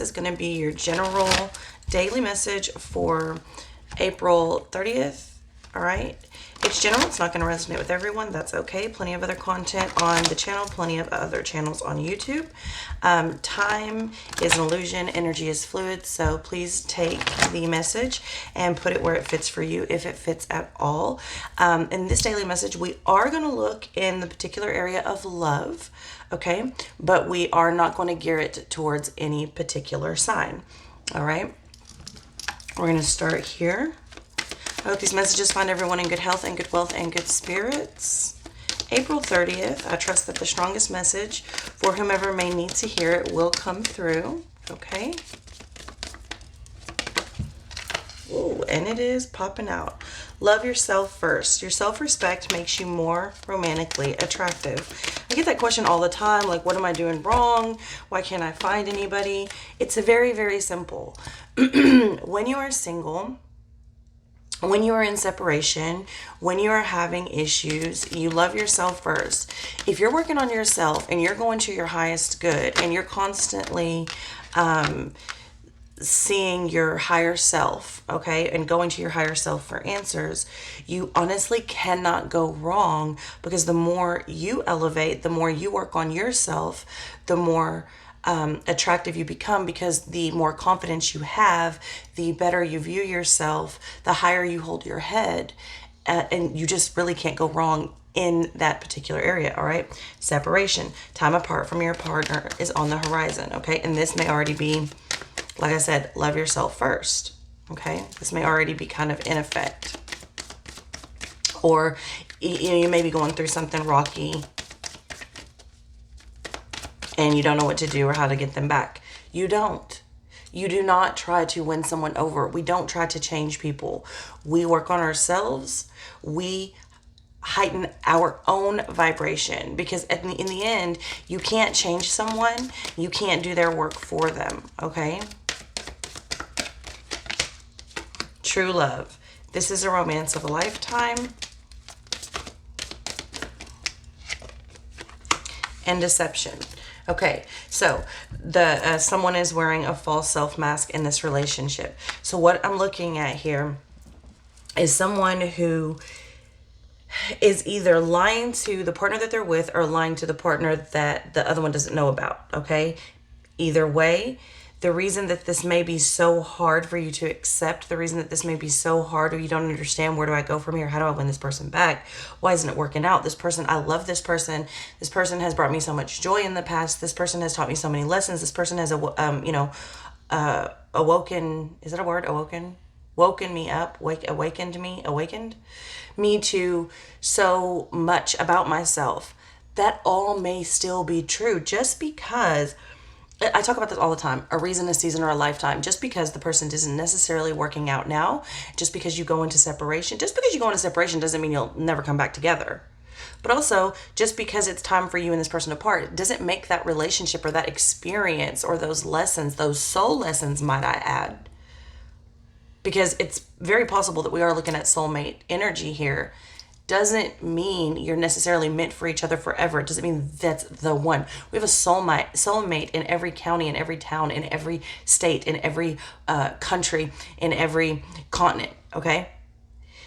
is going to be your general daily message for April 30th. All right. It's general. It's not going to resonate with everyone. That's okay. Plenty of other content on the channel. Plenty of other channels on YouTube. Time is an illusion. Energy is fluid. So please take the message and put it where it fits for you, if it fits at all. In this daily message, we are going to look in the particular area of love. Okay. But we are not going to gear it towards any particular sign. All right. We're going to start here. I hope these messages find everyone in good health and good wealth and good spirits. April 30th, I trust that the strongest message for whomever may need to hear it will come through. Okay. Ooh, and it is popping out. Love yourself first. Your self-respect makes you more romantically attractive. I get that question all the time, like, what am I doing wrong? Why can't I find anybody? It's very, very simple. When you are single, when you are in separation, when you are having issues, you love yourself first. If you're working on yourself and you're going to your highest good and you're constantly seeing your higher self, okay, and going to your higher self for answers, you honestly cannot go wrong, because the more you elevate, the more you work on yourself, the more attractive you become, because the more confidence you have, the better you view yourself, the higher you hold your head, and you just really can't go wrong in that particular area. All right. Separation, time apart from your partner is on the horizon. Okay. And this may already be, like I said, love yourself first. Okay. This may already be kind of in effect, or you may be going through something rocky and you don't know what to do or how to get them back. You don't. You do not try to win someone over. We don't try to change people. We work on ourselves. We heighten our own vibration, because in the end, you can't change someone. You can't do their work for them. Okay? True love. This is a romance of a lifetime. And deception. Okay, so the someone is wearing a false self mask in this relationship. So what I'm looking at here is someone who is either lying to the partner that they're with or lying to the partner that the other one doesn't know about. Okay, either way, the reason that this may be so hard for you to accept, the reason that this may be so hard, or you don't understand, where do I go from here? How do I win this person back? Why isn't it working out? This person, I love this person. This person has brought me so much joy in the past. This person has taught me so many lessons. This person has, awoken, is that a word? Woken me up, awakened me to so much about myself. That all may still be true, just because I talk about this all the time, a reason, a season, or a lifetime. Just because the person isn't necessarily working out now, just because you go into separation doesn't mean you'll never come back together. But also, just because it's time for you and this person to part, it doesn't make that relationship or that experience or those lessons, those soul lessons, might I add. Because it's very possible that we are looking at soulmate energy here. Doesn't mean you're necessarily meant for each other forever. It doesn't mean that's the one. We have a soulmate in every county, in every town, in every state, in every country, in every continent. Okay,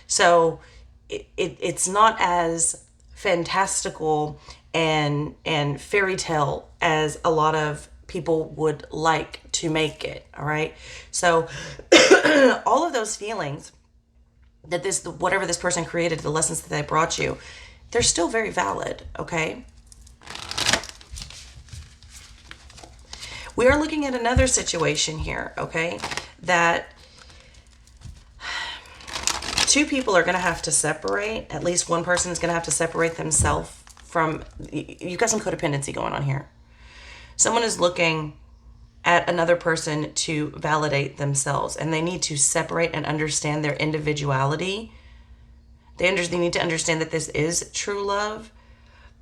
so it's not as fantastical and fairy tale as a lot of people would like to make it. All right, so all of those feelings that whatever this person created, the lessons that they brought you, they're still very valid. Okay. We are looking at another situation here. Okay. That two people are going to have to separate. At least one person is going to have to separate themselves from, you've got some codependency going on here. Someone is looking at another person to validate themselves, and they need to separate and understand their individuality. They need to understand that this is true love,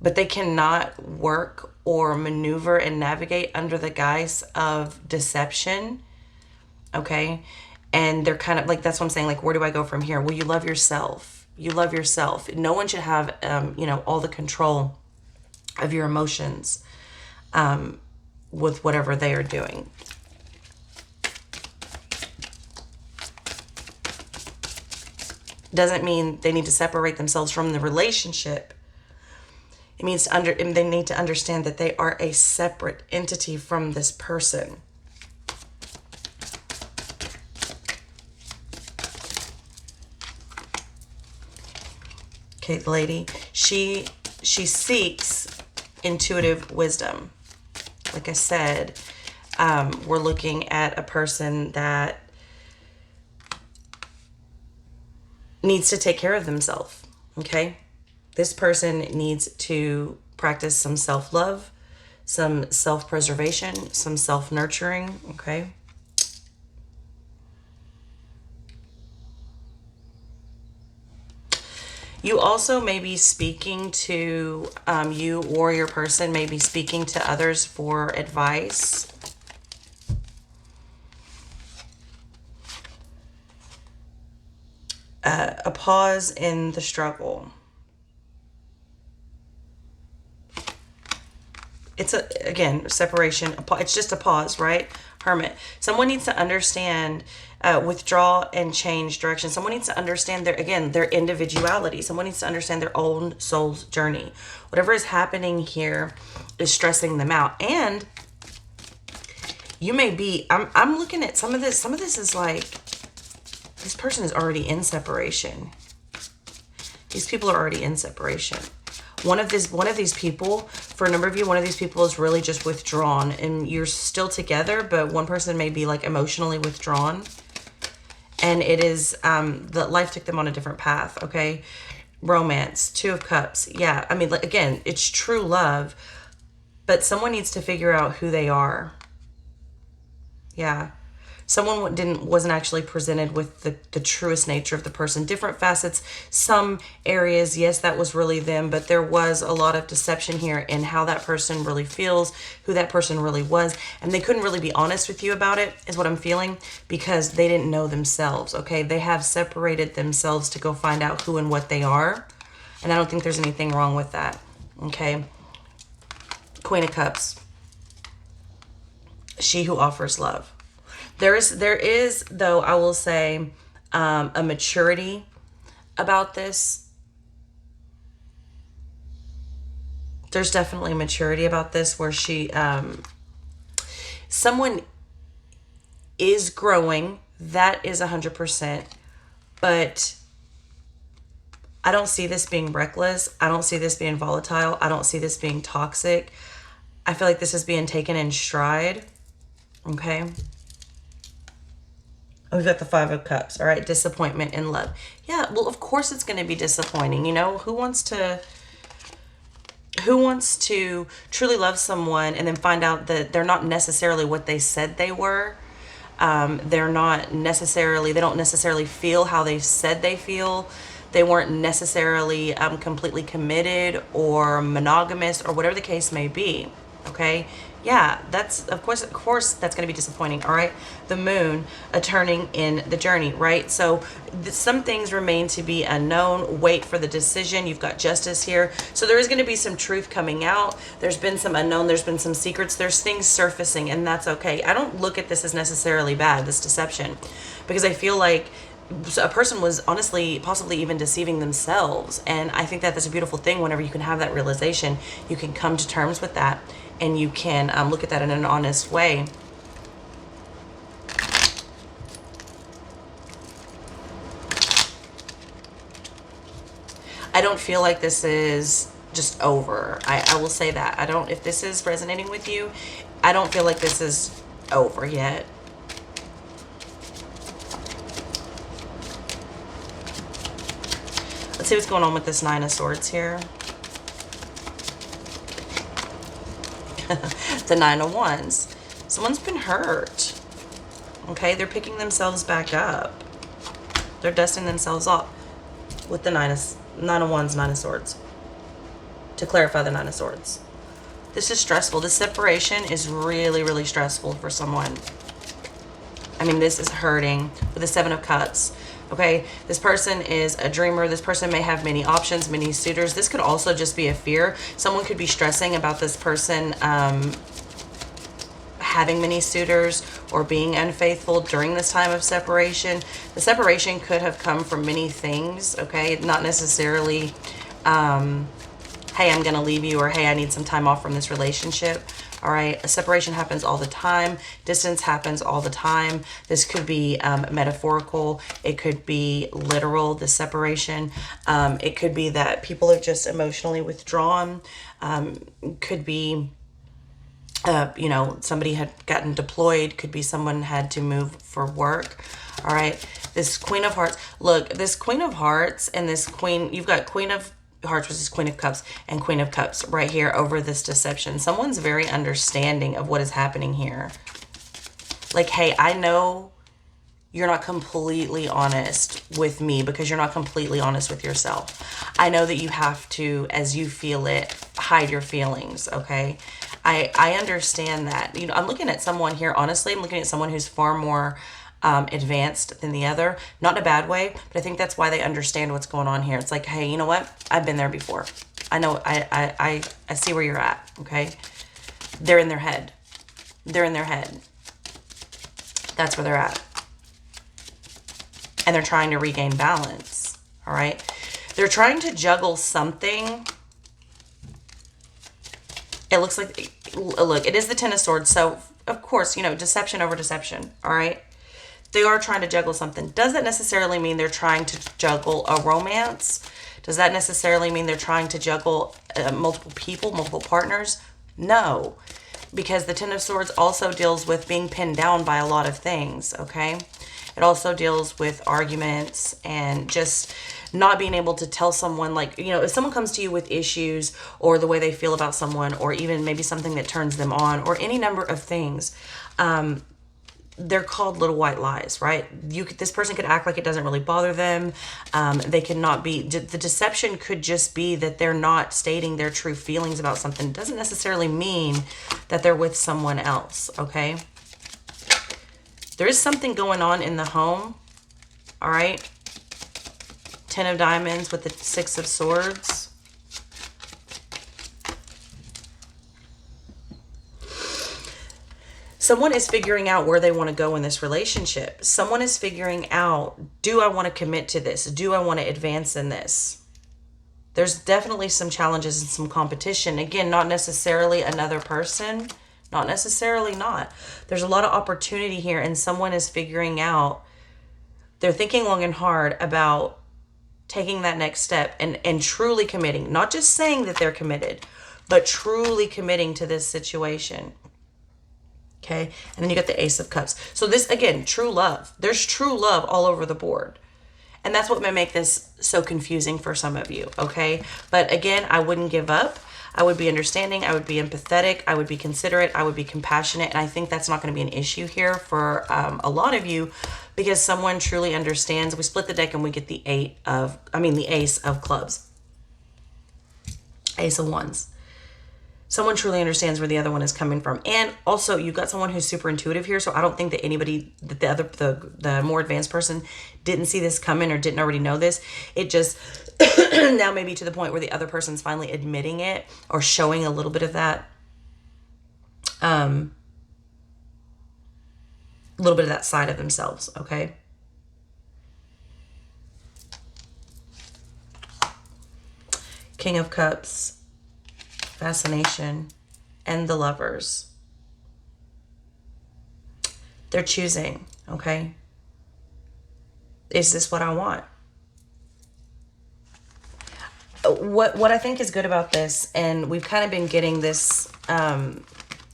but they cannot work or maneuver and navigate under the guise of deception. Okay. And they're kind of like, that's what I'm saying. Like, where do I go from here? Well, you love yourself. You love yourself. No one should have, all the control of your emotions, with whatever they are doing. doesn't mean they need to separate themselves from the relationship. It means they need to understand that they are a separate entity from this person. Okay, the lady, she seeks intuitive wisdom. Like I said, we're looking at a person that needs to take care of themselves, okay? This person needs to practice some self-love, some self-preservation, some self-nurturing, okay? You also may be speaking to, you or your person may be speaking to others for advice. A pause in the struggle. It's again, separation. It's just a pause, right? Hermit. Someone needs to understand, withdraw and change direction. Someone needs to understand their individuality. Someone needs to understand their own soul's journey. Whatever is happening here is stressing them out. And you may be, I'm looking at some of this. Some of this is like, this person is already in separation. These people are already in separation. One of these people, for a number of you, one of these people is really just withdrawn, and you're still together, but one person may be like emotionally withdrawn, and it is the life took them on a different path. Okay, romance, 2 of Cups. Yeah, I mean, like, again, it's true love, but someone needs to figure out who they are. Yeah. Someone wasn't actually presented with the truest nature of the person. Different facets, some areas, yes, that was really them, but there was a lot of deception here in how that person really feels, who that person really was, and they couldn't really be honest with you about it, is what I'm feeling, because they didn't know themselves, okay? They have separated themselves to go find out who and what they are, and I don't think there's anything wrong with that, okay? Queen of Cups. She who offers love. There is, though, I will say, a maturity about this. There's definitely maturity about this where someone is growing. That is 100%. But I don't see this being reckless. I don't see this being volatile. I don't see this being toxic. I feel like this is being taken in stride. Okay. We've got the 5 of Cups. All right. Disappointment in love. Yeah. Well, of course it's going to be disappointing. You know, who wants to truly love someone and then find out that they're not necessarily what they said they were? They don't necessarily feel how they said they feel. They weren't necessarily completely committed or monogamous or whatever the case may be. Okay. Yeah, that's, of course, that's going to be disappointing. All right. The Moon, a turning in the journey, right? So some things remain to be unknown. Wait for the decision. You've got Justice here. So there is going to be some truth coming out. There's been some unknown. There's been some secrets. There's things surfacing, and that's okay. I don't look at this as necessarily bad, this deception, because I feel like a person was honestly possibly even deceiving themselves. And I think that that's a beautiful thing. Whenever you can have that realization, you can come to terms with that, and you can look at that in an honest way. I don't feel like this is just over. I will say that. If this is resonating with you, I don't feel like this is over yet. Let's see what's going on with this 9 of Swords here. The 9 of Wands. Someone's been hurt. Okay, they're picking themselves back up. They're dusting themselves off with the 9 of Wands, 9 of Swords. To clarify, the 9 of Swords. This is stressful. This separation is really, really stressful for someone. I mean, this is hurting. With the 7 of Cups. Okay, this person is a dreamer. This person may have many options, many suitors. This could also just be a fear. Someone could be stressing about this person having many suitors or being unfaithful during this time of separation. The separation could have come from many things, okay? Not necessarily, hey, I'm going to leave you, or hey, I need some time off from this relationship. All right, a separation happens all the time. Distance happens all the time. This could be metaphorical. It could be literal, the separation. It could be that people are just emotionally withdrawn. Could be, somebody had gotten deployed. Could be someone had to move for work. All right, this Queen of Hearts. Look, this Queen of Hearts and this Queen, you've got Queen of Hearts versus Queen of Cups and Queen of Cups right here over this deception. Someone's very understanding of what is happening here. Like, hey, I know you're not completely honest with me because you're not completely honest with yourself. I know that you have to, as you feel it, hide your feelings, okay? I understand that. I'm looking at someone here, honestly, I'm looking at someone who's far more advanced than the other, not in a bad way, but I think that's why they understand what's going on here. It's like, hey, you know what? I've been there before. I know, I see where you're at, okay? They're in their head. They're in their head. That's where they're at. And they're trying to regain balance, all right? They're trying to juggle something. It looks like, look, it is the Ten of Swords, so of course, deception over deception, all right? They are trying to juggle something. Does that necessarily mean they're trying to juggle a romance? Does that necessarily mean they're trying to juggle multiple people, multiple partners? No, because the Ten of Swords also deals with being pinned down by a lot of things, okay? It also deals with arguments and just not being able to tell someone, like, if someone comes to you with issues or the way they feel about someone, or even maybe something that turns them on, or any number of things, they're called little white lies, right? This person could act like it doesn't really bother them. They could not be, the deception could just be that they're not stating their true feelings about something. It doesn't necessarily mean that they're with someone else, okay? There is something going on in the home, all right? Ten of Diamonds with the Six of Swords. Someone is figuring out where they want to go in this relationship. Someone is figuring out, do I want to commit to this? Do I want to advance in this? There's definitely some challenges and some competition. Again, not necessarily another person. Not necessarily not. There's a lot of opportunity here, and someone is figuring out, they're thinking long and hard about taking that next step and truly committing. Not just saying that they're committed, but truly committing to this situation. Okay, and then you got the Ace of Cups. So this, again, true love. There's true love all over the board. And that's what may make this so confusing for some of you, okay? But again, I wouldn't give up. I would be understanding. I would be empathetic. I would be considerate. I would be compassionate. And I think that's not going to be an issue here for a lot of you, because someone truly understands. We split the deck and we get the the Ace of Clubs. Ace of Wands. Someone truly understands where the other one is coming from. And also, you've got someone who's super intuitive here, so I don't think that anybody, that the more advanced person didn't see this coming or didn't already know this. It just now maybe to the point where the other person's finally admitting it or showing a little bit of that, side of themselves, okay? King of Cups. Fascination, and the Lovers. They're choosing, okay? Is this what I want? What I think is good about this, and we've kind of been getting this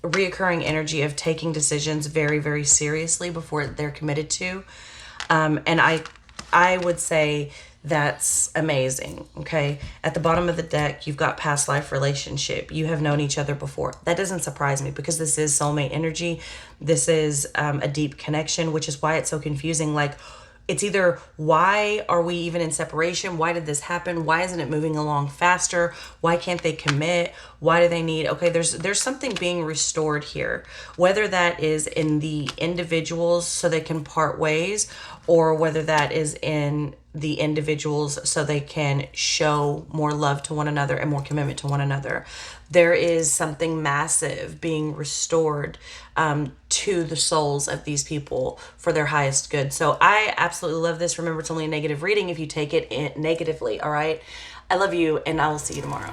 reoccurring energy of taking decisions very, very seriously before they're committed to. And I would say that's amazing, okay? At the bottom of the deck, you've got past life relationship. You have known each other before. That doesn't surprise me because this is soulmate energy. This is a deep connection, which is why it's so confusing. Like, it's either why are we even in separation? Why did this happen? Why isn't it moving along faster? Why can't they commit? Why do they need? Okay, there's something being restored here. Whether that is in the individuals so they can part ways, or whether that is in the individuals so they can show more love to one another and more commitment to one another. There is something massive being restored to the souls of these people for their highest good. So I absolutely love this. Remember, it's only a negative reading if you take it negatively, all right? I love you, and I will see you tomorrow.